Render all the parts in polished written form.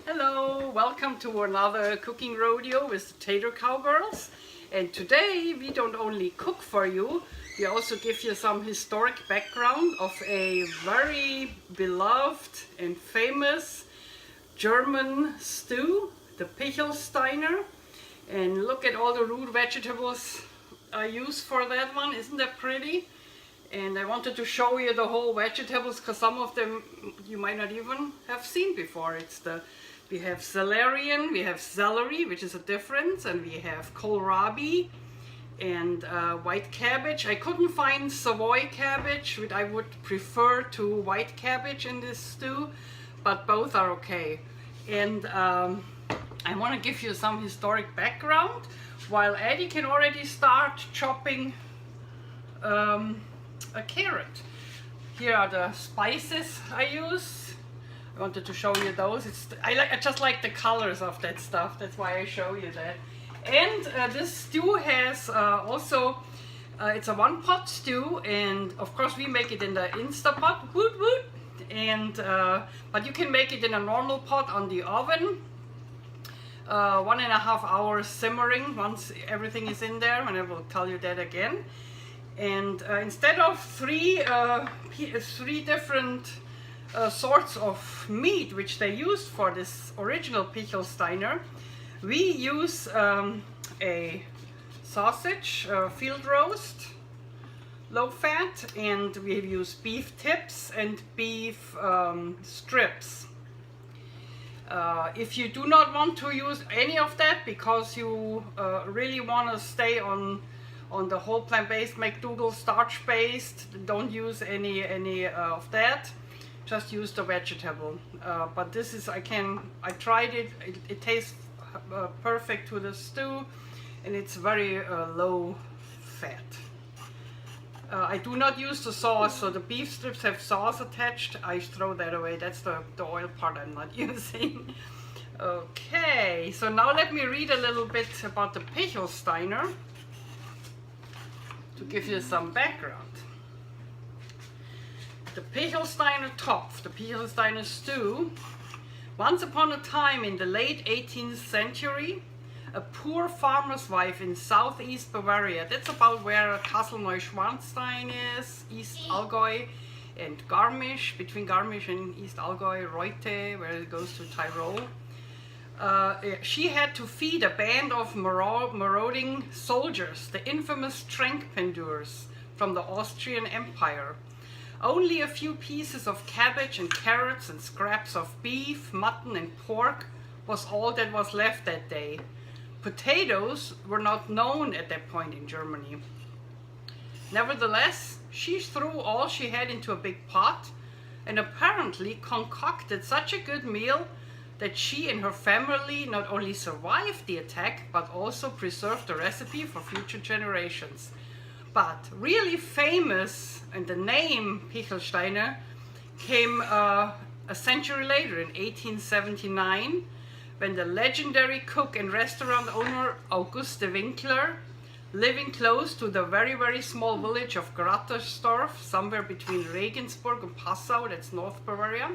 Hello, welcome to another cooking rodeo with the Tater Cowgirls. And today we don't only cook for you, we also give you some historic background of a very beloved and famous German stew, the Pichelsteiner. And look at all the root vegetables I used for that one, isn't that pretty? And I wanted to show you the whole vegetables because some of them you might not even have seen before. We have celerian, we have celery, which is a difference, and we have kohlrabi and white cabbage. I couldn't find Savoy cabbage, which I would prefer to white cabbage in this stew, but both are okay. And I want to give you some historic background while Eddie can already start chopping a carrot. Here are the spices I use. I wanted to show you those. I just like the colors of that stuff. That's why I show you that. And this stew has also, it's a one-pot stew, and of course we make it in the Instapot, woot woot. And but you can make it in a normal pot on the oven. 1.5 hours simmering once everything is in there, and I will tell you that again. And instead of three different sorts of meat which they used for this original Pichelsteiner, we use a sausage field roast, low fat, and we use beef tips and beef strips. If you do not want to use any of that because you really want to stay on the whole plant-based McDougall starch-based, don't use any of that. Just use the vegetable. But this is, I tried it. It tastes perfect to the stew, and it's very low fat. I do not use the sauce, so the beef strips have sauce attached. I throw that away. That's the oil part I'm not using. Okay, so now let me read a little bit about the Pichelsteiner to give you some background. The Pichelsteiner Topf, the Pichelsteiner stew. Once upon a time in the late 18th century, a poor farmer's wife in Southeast Bavaria, that's about where Kassel Neuschwanstein is, East Allgaeu, and Garmisch, between Garmisch and East Allgaeu, Reutte, where it goes to Tyrol. She had to feed a band of marauding soldiers, the infamous Trenk Pandurs from the Austrian Empire. Only a few pieces of cabbage and carrots and scraps of beef, mutton and pork was all that was left that day. Potatoes were not known at that point in Germany. Nevertheless, she threw all she had into a big pot and apparently concocted such a good meal that she and her family not only survived the attack but also preserved the recipe for future generations. But really famous, and the name Pichelsteiner came a century later in 1879, when the legendary cook and restaurant owner Auguste Winkler, living close to the very small village of Grattersdorf, somewhere between Regensburg and Passau, that's North Bavaria,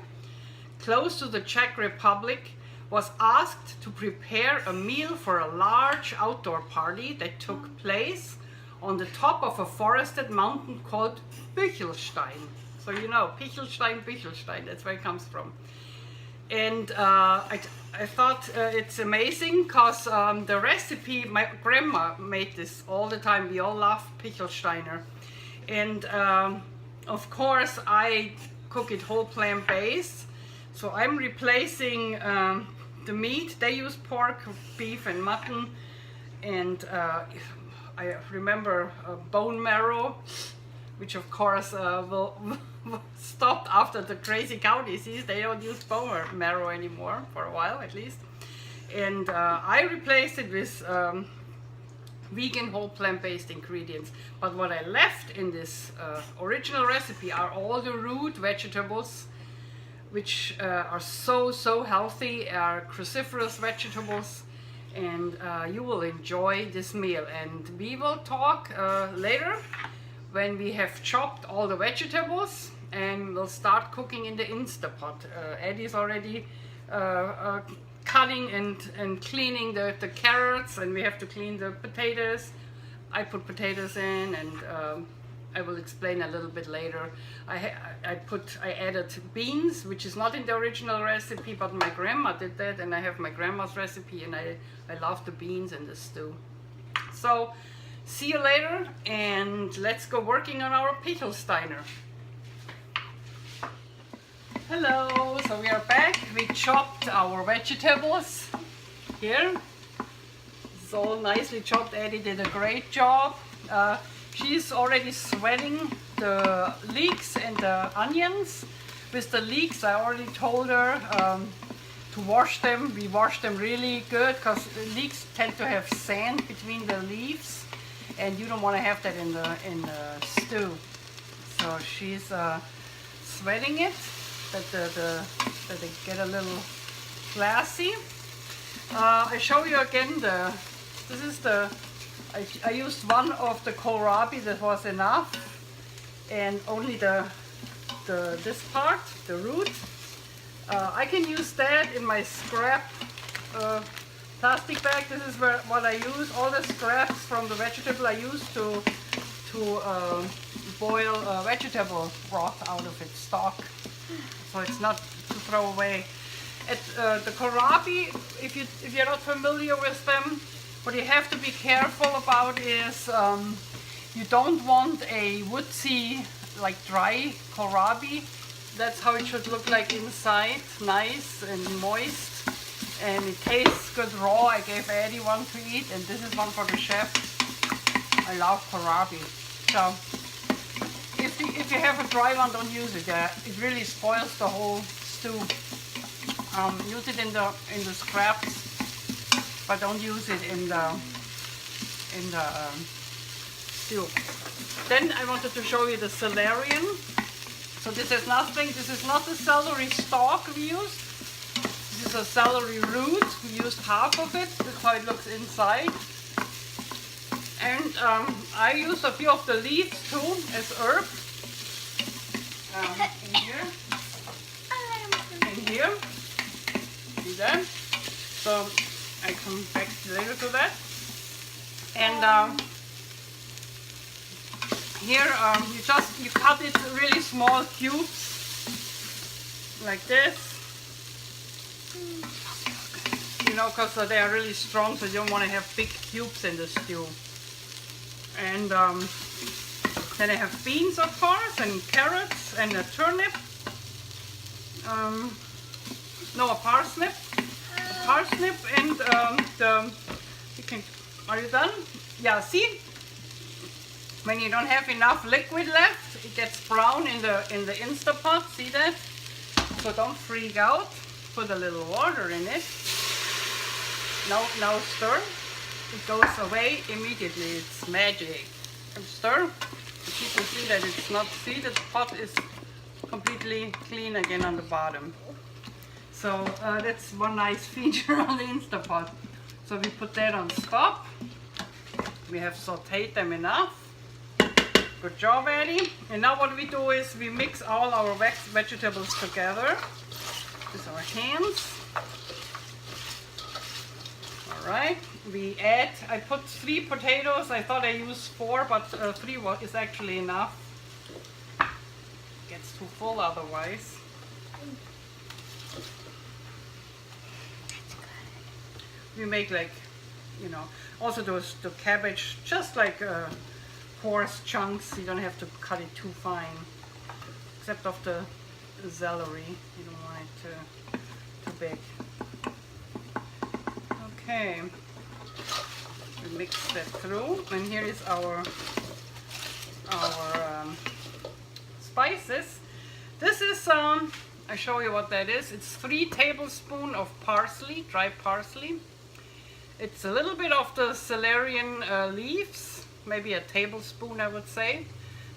close to the Czech Republic, was asked to prepare a meal for a large outdoor party that took place on the top of a forested mountain called Buechlstein. So you know, Buechlstein, that's where it comes from. And I thought it's amazing because the recipe, my grandma made this all the time. We all love Pichelsteiner. And of course I cook it whole plant-based. So I'm replacing the meat. They use pork, beef and mutton, and I remember bone marrow, which of course will stop after the crazy cow disease. They don't use bone marrow anymore, for a while at least. And I replaced it with vegan whole plant-based ingredients. But what I left in this original recipe are all the root vegetables, which are so healthy, are cruciferous vegetables. And you will enjoy this meal, and we will talk later when we have chopped all the vegetables and we'll start cooking in the Instapot. Eddie's already cutting and cleaning the carrots, and we have to clean the potatoes. I put potatoes in, and I will explain a little bit later. I added beans, which is not in the original recipe, but my grandma did that, and I have my grandma's recipe, and I love the beans in the stew. So see you later, and let's go working on our Pichelsteiner. Hello, so we are back. We chopped our vegetables here. It's all nicely chopped. Eddie did a great job. She's already sweating the leeks and the onions. With the leeks, I already told her to wash them. We wash them really good because leeks tend to have sand between the leaves, and you don't want to have that in the stew. So she's sweating it, that they get a little glassy. I show you again I used one of the kohlrabi, that was enough, and only this part, the root. I can use that in my scrap plastic bag. This is what I use. All the scraps from the vegetable I use to boil vegetable broth out of its stalk, so it's not to throw away. The kohlrabi, if you're not familiar with them, what you have to be careful about is you don't want a woodsy, like dry kohlrabi. That's how it should look like inside, nice and moist, and it tastes good raw. I gave Eddie one to eat, and this is one for the chef. I love kohlrabi. So if you have a dry one, don't use it. It really spoils the whole stew. Use it in the scraps, but don't use it in the stew. Then I wanted to show you the celerian. So this is nothing. This is not the celery stalk we used. This is a celery root. We used half of it. This is how it looks inside. And I used a few of the leaves too as herb. In here. In here. See that? So I come back later to that. And here you cut it really small cubes like this. You know, because they are really strong, so you don't want to have big cubes in the stew. And then I have beans, of course, and carrots, and a turnip. No, a parsnip. A parsnip, and are you done? Yeah, see? When you don't have enough liquid left, it gets brown in the Instapot. See that? So don't freak out. Put a little water in it. Now stir. It goes away immediately. It's magic. And stir. You can see that it's not. See, the pot is completely clean again on the bottom. So that's one nice feature on the Instapot. So we put that on stop. We have sauteed them enough. Good job, Eddie. And now what we do is we mix all our vegetables together with our hands. Alright, I put 3 potatoes. I thought I used 4, but 3 is actually enough. It gets too full otherwise. We make, like, you know, also the cabbage just like coarse chunks. You don't have to cut it too fine, except of the celery. You don't want it too big. Okay, we mix that through, and here is our spices. This is I show you what that is. It's 3 tablespoons of parsley, dry parsley. It's a little bit of the celerian leaves, maybe a tablespoon, I would say.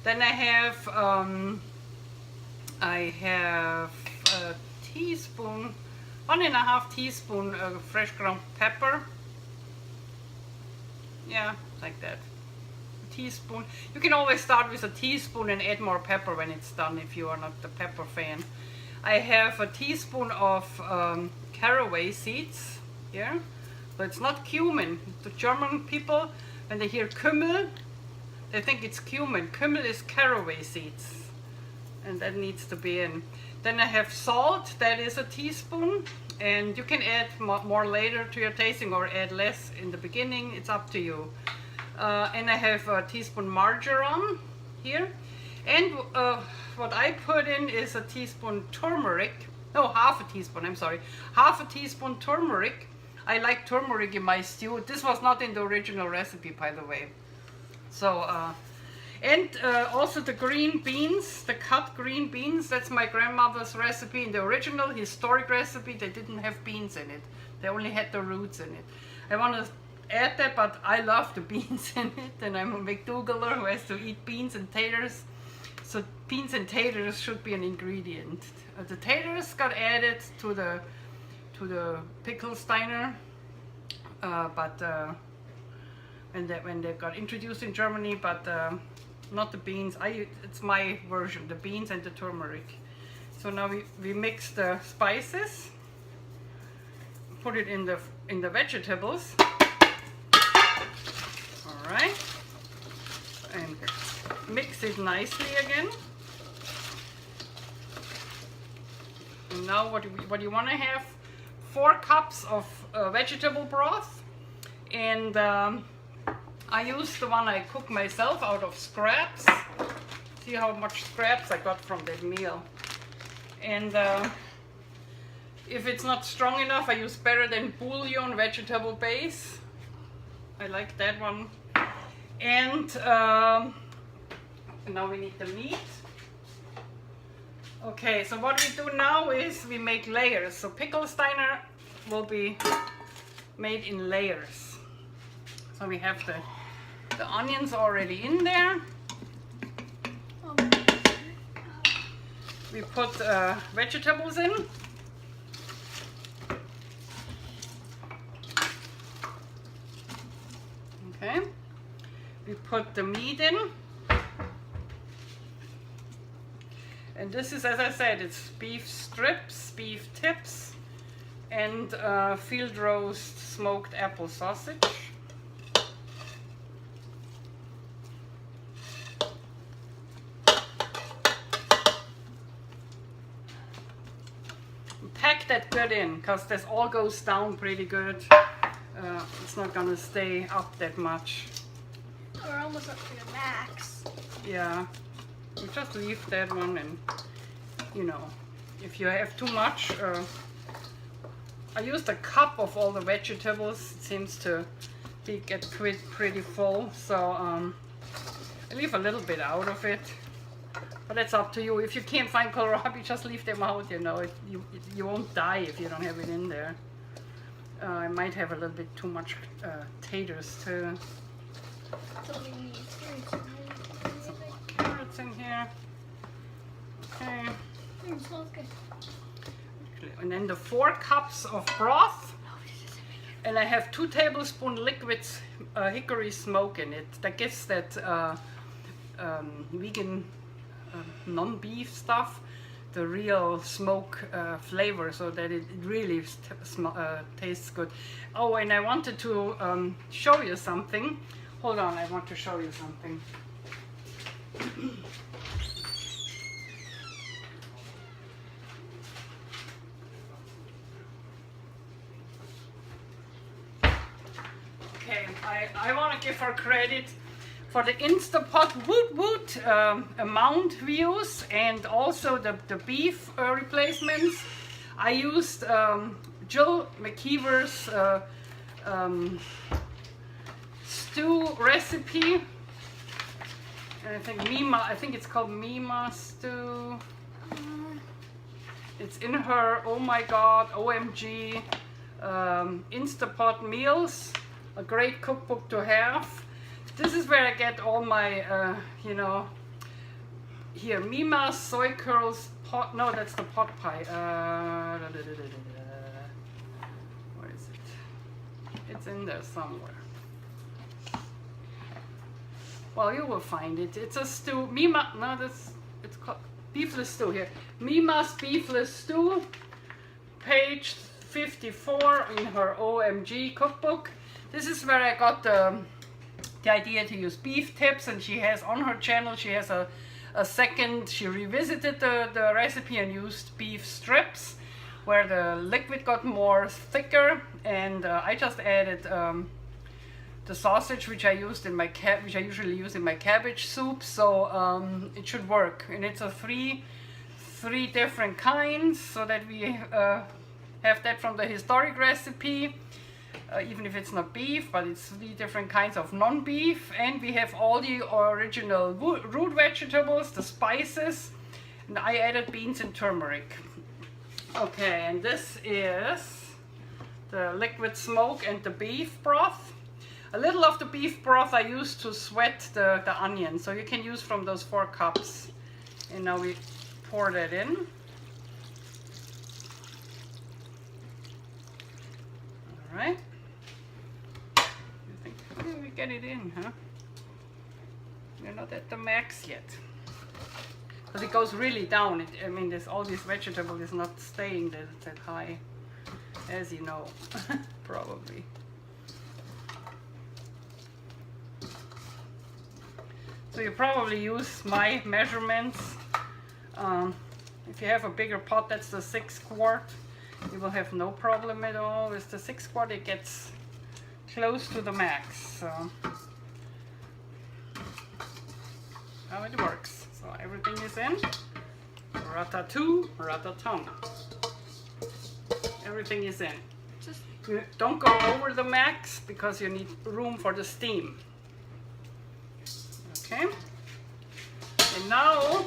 Then I have a teaspoon, 1.5 teaspoon fresh ground pepper. Yeah, like that. A teaspoon. You can always start with a teaspoon and add more pepper when it's done if you are not the pepper fan. I have a teaspoon of caraway seeds here. So it's not cumin. The German people, when they hear Kümmel, they think it's cumin. Kümmel is caraway seeds, and that needs to be in. Then I have salt, that is a teaspoon, and you can add more later to your tasting or add less in the beginning, it's up to you. And I have a teaspoon marjoram here, and what I put in is a teaspoon turmeric, no, half a teaspoon, I'm sorry, half a teaspoon turmeric. I like turmeric in my stew. This was not in the original recipe, by the way. So, and also the green beans, the cut green beans, that's my grandmother's recipe. In the original historic recipe, they didn't have beans in it. They only had the roots in it. I want to add that, but I love the beans in it, and I'm a McDougaler who has to eat beans and taters. So beans and taters should be an ingredient. The taters got added to the Pickelsteiner, when they got introduced in Germany, but not the beans. It's my version, the beans and the turmeric. So now we mix the spices, put it in the vegetables. All right, and mix it nicely again. And now what you want to have, 4 cups of vegetable broth, and I use the one I cook myself out of scraps. See how much scraps I got from that meal. And if it's not strong enough, I use better than bouillon vegetable base. I like that one. And now we need the meat. Okay, so what we do now is we make layers. So Pickelsteiner will be made in layers. So we have the onions already in there. We put vegetables in. Okay. We put the meat in. And this is, as I said, it's beef strips, beef tips, and field roast smoked apple sausage. Pack that good in, because this all goes down pretty good. It's not gonna stay up that much. We're almost up to the max. Yeah. You just leave that one, and you know, if you have too much, I used a cup of all the vegetables. It seems to get pretty full, so I leave a little bit out of it, but that's up to you. If you can't find kohlrabi, just leave them out, you know. You won't die if you don't have it in there. I might have a little bit too much taters too. Some more carrots in here. Okay. It smells good. And then the 4 cups of broth. And I have 2 tablespoons liquid Hickory Smoke in it. That gives that vegan non-beef stuff the real smoke flavor, so that it really tastes good. Oh, and I wanted to show you something. Hold on, I want to show you something. Okay, I want to give her credit for the Instapot woot woot amount we use, and also the beef replacements. I used Jill McKeever's stew recipe. And I think it's called Mima stew. It's in her, oh my god, OMG, Instapot meals, a great cookbook to have. This is where I get all my, you know, here, Mima soy curls pot, no, that's the pot pie. Where is it? It's in there somewhere. Well, you will find it. It's a stew. Mima, no, it's called, beefless stew here. Mima's beefless stew, page 54 in her OMG cookbook. This is where I got the idea to use beef tips, and she has on her channel, she has a second, she revisited the recipe and used beef strips where the liquid got more thicker, and I just added the sausage which I used in my which I usually use in my cabbage soup, so it should work. And it's a three different kinds, so that we have that from the historic recipe, even if it's not beef, but it's 3 different kinds of non-beef, and we have all the original root vegetables, the spices, and I added beans and turmeric. Okay, and this is the liquid smoke and the beef broth. A little of the beef broth I used to sweat the onion, so you can use from those 4 cups. And now we pour that in. All right. You think, how do we get it in, huh? We're not at the max yet. But it goes really down. I mean, all this vegetable is not staying that high, as you know, probably. So you probably use my measurements. If you have a bigger pot, that's the 6 quart, you will have no problem at all. With the 6 quart, it gets close to the max. So how it works. So everything is in. Ratatouille, ratatung. Everything is in. You don't go over the max because you need room for the steam. Okay. And now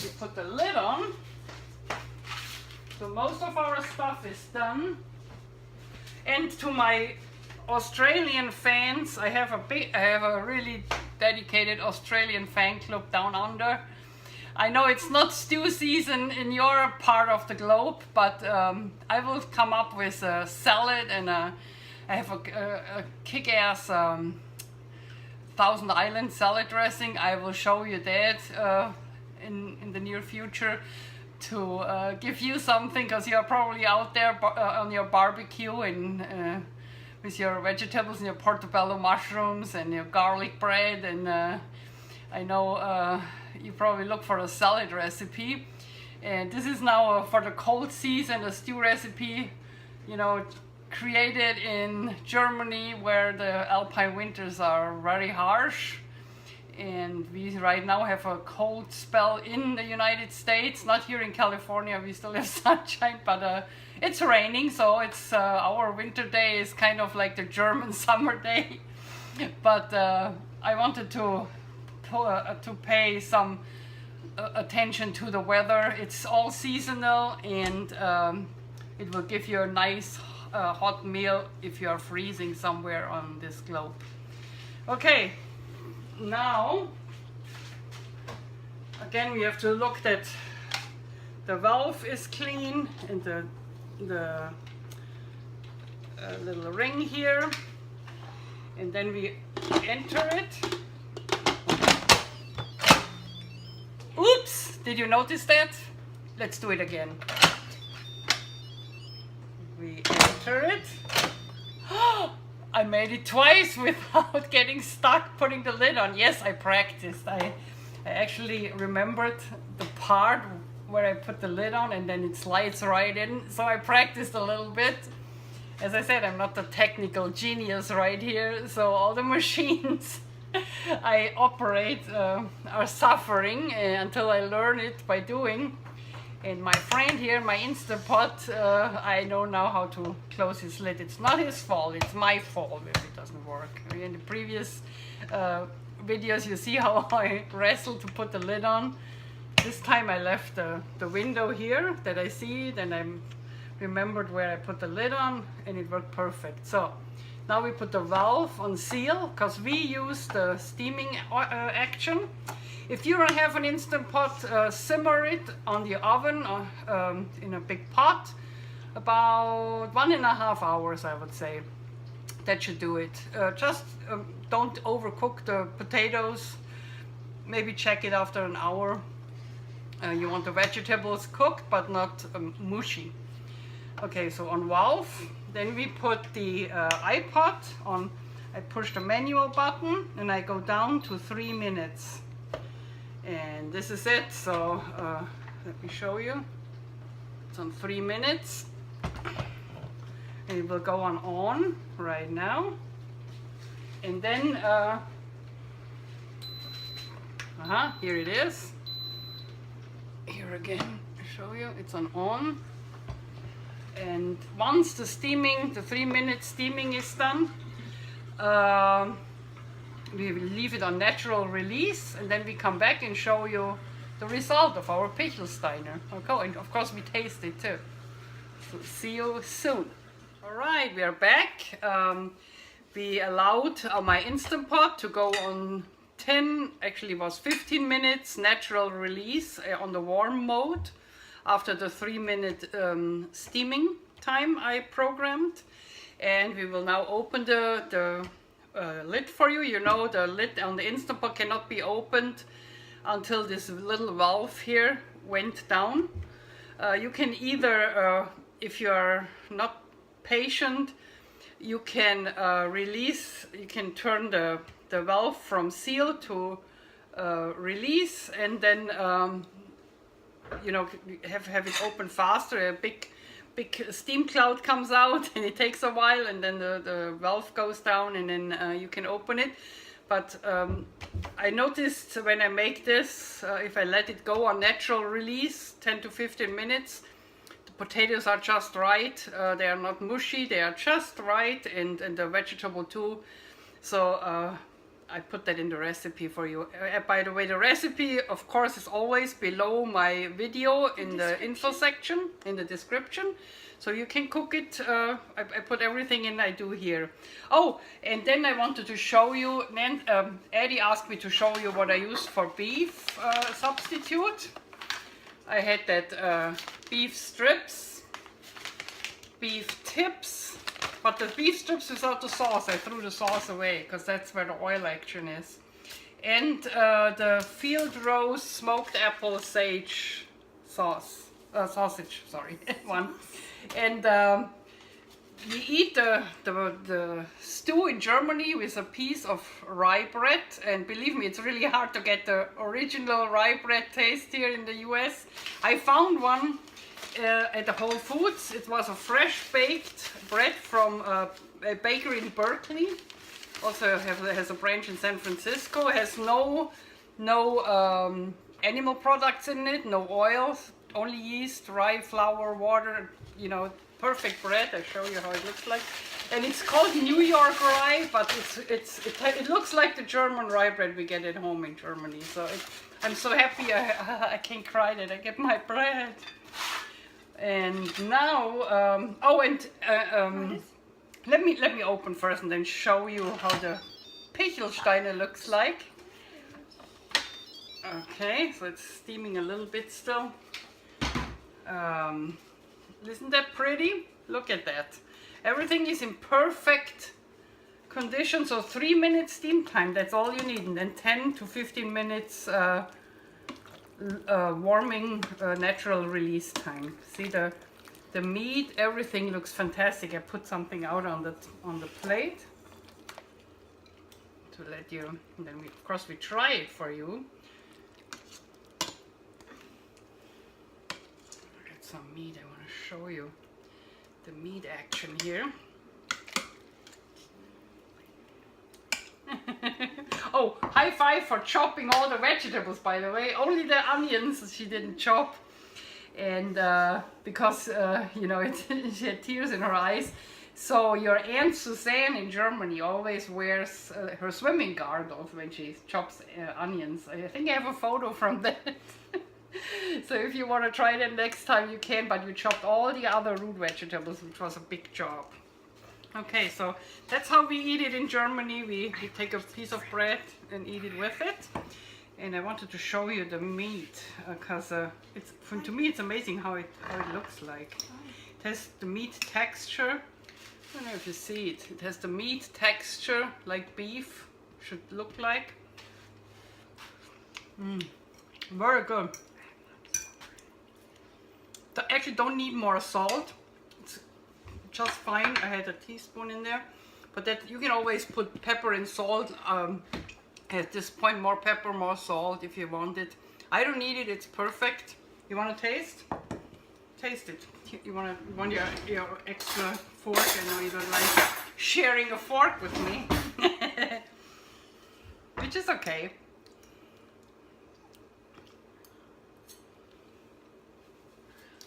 we put the lid on. So most of our stuff is done. And to my Australian fans, I have a really dedicated Australian fan club down under. I know it's not stew season in your part of the globe, but I will come up with a salad, and I have a kick-ass Thousand Island salad dressing. I will show you that in the near future to give you something, because you're probably out there on your barbecue and with your vegetables and your portobello mushrooms and your garlic bread, and I know you probably look for a salad recipe. And this is now for the cold season, a stew recipe, you know, created in Germany, where the alpine winters are very harsh, and we right now have a cold spell in the United States. Not here in California, we still have sunshine, but it's raining, so it's our winter day is kind of like the German summer day. But I wanted to pay some attention to the weather. It's all seasonal, and it will give you a nice hot meal if you are freezing somewhere on this globe. Okay, now again we have to look that the valve is clean, and the little ring here, and then we enter it. Oops, did you notice that? Let's do it again. We enter it. I made it twice without getting stuck putting the lid on. Yes, I practiced. I actually remembered the part where I put the lid on, and then it slides right in. So I practiced a little bit. As I said, I'm not the technical genius right here, so all the machines I operate are suffering until I learn it by doing. And my friend here, my Instant Pot, I know now how to close his lid. It's not his fault, it's my fault if it doesn't work. In the previous videos, you see how I wrestled to put the lid on. This time I left the window here that I see it, and I remembered where I put the lid on, and it worked perfect. So now we put the valve on seal, because we use the steaming action. If you don't have an Instant Pot, simmer it on the oven in a big pot, about 1.5 hours, I would say. That should do it. Just don't overcook the potatoes. maybe check it after an hour. You want the vegetables cooked but not mushy. Okay, so on valve, then we put the iPod on. I push the manual button and I go down to 3 minutes. And this is it. So let me show you. It's on 3 minutes. And it will go on right now. And then, here it is. Here again, I show you, it's on. And once the steaming, the 3 minute steaming is done, we will leave it on natural release, and then we come back and show you the result of our Pichelsteiner. Okay, and of course we taste it too. So see you soon. All right, we are back. We allowed my Instant Pot to go on 10, actually was 15 minutes natural release on the warm mode after the 3 minute steaming time I programmed. And we will now open the lid for you. You know, the lid on the Instant Pot cannot be opened until this little valve here went down. You can either, if you are not patient, you can release, you can turn the valve from seal to release, and then you know, have it open faster. A big steam cloud comes out and it takes a while, and then the valve goes down, and then you can open it. But I noticed when I make this, if I let it go on natural release 10 to 15 minutes, the potatoes are just right. They are not mushy, they are just right, and the vegetable too. So I put that in the recipe for you. By the way, the recipe, of course, is always below my video in the info section, in the description. So you can cook it. I put everything in I do here. Oh, and then I wanted to show you, Eddie asked me to show you what I used for beef substitute. I had that beef strips, beef tips, but the beef strips without the sauce, I threw the sauce away because that's where the oil action is. And the field roast smoked apple sage sauce, sausage, sorry, one. And we eat the stew in Germany with a piece of rye bread, and believe me, it's really hard to get the original rye bread taste here in the US. I found one at the Whole Foods. It was a fresh baked bread from a bakery in Berkeley. Also has a branch in San Francisco. It has no animal products in it, no oils, only yeast, rye, flour, water, you know, perfect bread. I'll show you how it looks like. And it's called New York rye, but it looks like the German rye bread we get at home in Germany. So I'm so happy I can cry that I get my bread. And now, let me open first and then show you how the Pichelsteiner looks like. Okay, so it's steaming a little bit still. Isn't that pretty? Look at that. Everything is in perfect condition. So 3 minutes steam time, that's all you need. And then 10 to 15 minutes warming natural release time. See the meat, everything looks fantastic. I put something out on the plate to let you, and then of course we try it for you. Get some meat. I want to show you the meat action here. Oh, high five for chopping all the vegetables, by the way. Only the onions she didn't chop. And because, you know, she had tears in her eyes. So your Aunt Suzanne in Germany always wears her swimming goggles when she chops onions. I think I have a photo from that. So if you want to try that next time, you can, but you chopped all the other root vegetables, which was a big job. Okay, so that's how we eat it in Germany. We take a piece of bread and eat it with it. And I wanted to show you the meat because to me it's amazing how it looks like. It has the meat texture. I don't know if you see it. It has the meat texture like beef should look like. Very good. Actually don't need more salt. It's just fine. I had a teaspoon in there. But that you can always put pepper and salt. At this point, more pepper, more salt if you want it. I don't need it, it's perfect. You want to taste? Taste it. You want your extra fork? I know you don't like sharing a fork with me. Which is okay.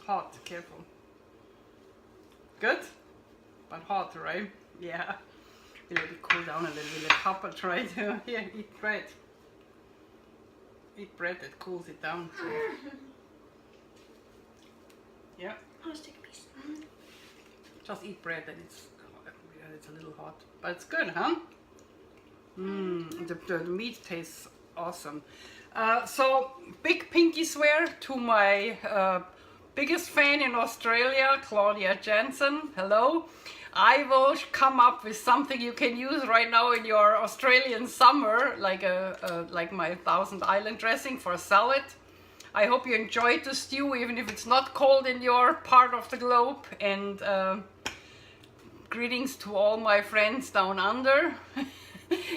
Hot, careful. Good? But hot, right? Yeah. Let it cool down a little bit. Let Papa try to. Here, eat bread. Eat bread that cools it down. So. Yeah. I'll just take a piece. Just eat bread and it's a little hot. But it's good, huh? The meat tastes awesome. So, big pinky swear to my biggest fan in Australia, Claudia Jensen. Hello. I will come up with something you can use right now in your Australian summer, like my Thousand Island dressing for a salad. I hope you enjoyed the stew, even if it's not cold in your part of the globe. And greetings to all my friends down under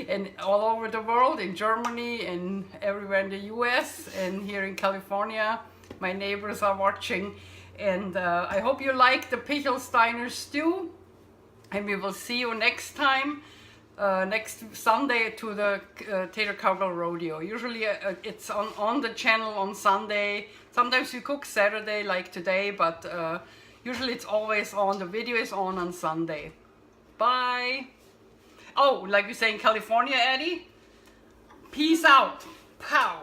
and all over the world, in Germany and everywhere in the US and here in California. My neighbors are watching. And I hope you like the Pichelsteiner stew. And we will see you next time, next Sunday to the Tater Cowgirl Rodeo. Usually it's on the channel on Sunday. Sometimes we cook Saturday like today, but usually it's always on. The video is on Sunday. Bye. Oh, like we say in California, Eddie, peace out. Pow.